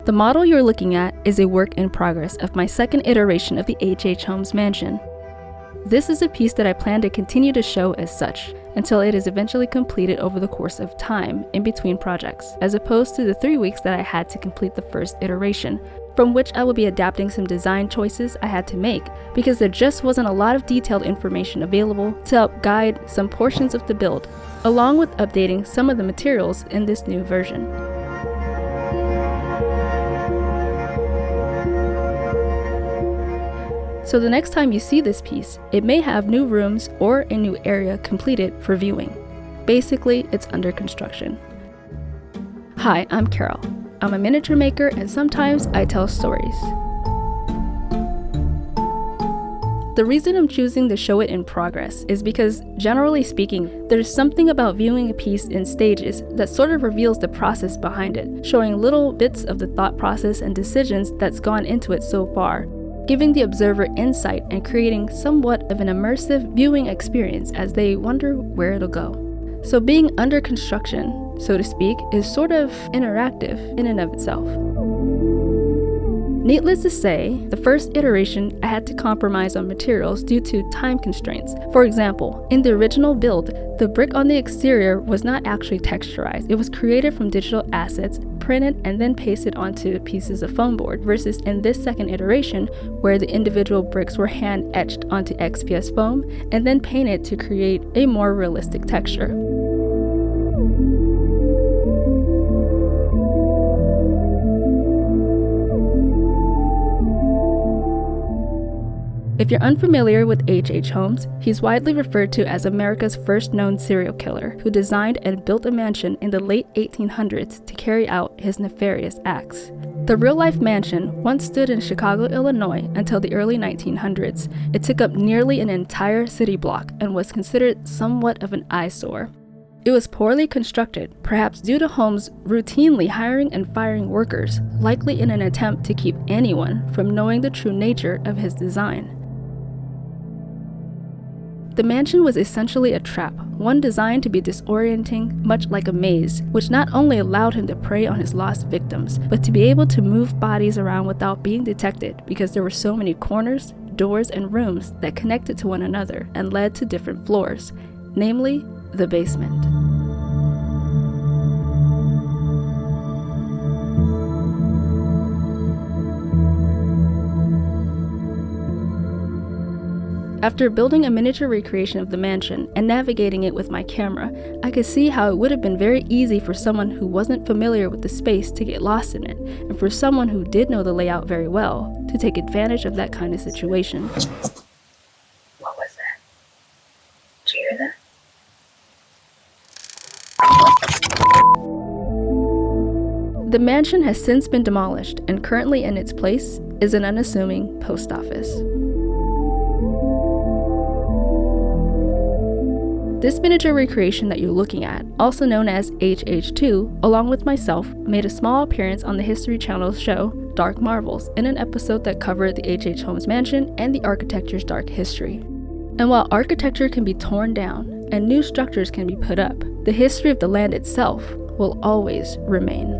The model you're looking at is a work in progress of my second iteration of the H.H. Holmes Mansion. This is a piece that I plan to continue to show as such, until it is eventually completed over the course of time in between projects, as opposed to the 3 weeks that I had to complete the first iteration, from which I will be adapting some design choices I had to make because there just wasn't a lot of detailed information available to help guide some portions of the build, along with updating some of the materials in this new version. So the next time you see this piece, it may have new rooms or a new area completed for viewing. Basically, it's under construction. Hi, I'm Carol. I'm a miniature maker and sometimes I tell stories. The reason I'm choosing to show it in progress is because, generally speaking, there's something about viewing a piece in stages that sort of reveals the process behind it, showing little bits of the thought process and decisions that's gone into it so far, giving the observer insight and creating somewhat of an immersive viewing experience as they wonder where it'll go. So being under construction, so to speak, is sort of interactive in and of itself. Needless to say, the first iteration I had to compromise on materials due to time constraints. For example, in the original build, the brick on the exterior was not actually texturized. It was created from digital assets, printed and then pasted onto pieces of foam board, versus in this second iteration, where the individual bricks were hand etched onto XPS foam and then painted to create a more realistic texture. If you're unfamiliar with H.H. Holmes, he's widely referred to as America's first known serial killer who designed and built a mansion in the late 1800s to carry out his nefarious acts. The real-life mansion once stood in Chicago, Illinois until the early 1900s. It took up nearly an entire city block and was considered somewhat of an eyesore. It was poorly constructed, perhaps due to Holmes routinely hiring and firing workers, likely in an attempt to keep anyone from knowing the true nature of his design. The mansion was essentially a trap, one designed to be disorienting, much like a maze, which not only allowed him to prey on his lost victims, but to be able to move bodies around without being detected because there were so many corners, doors, and rooms that connected to one another and led to different floors, namely the basement. After building a miniature recreation of the mansion and navigating it with my camera, I could see how it would have been very easy for someone who wasn't familiar with the space to get lost in it, and for someone who did know the layout very well to take advantage of that kind of situation. What was that? Did you hear that? The mansion has since been demolished, and currently in its place is an unassuming post office. This miniature recreation that you're looking at, also known as HH2, along with myself, made a small appearance on the History Channel's show Dark Marvels in an episode that covered the H.H. Holmes Mansion and the architecture's dark history. And while architecture can be torn down and new structures can be put up, the history of the land itself will always remain.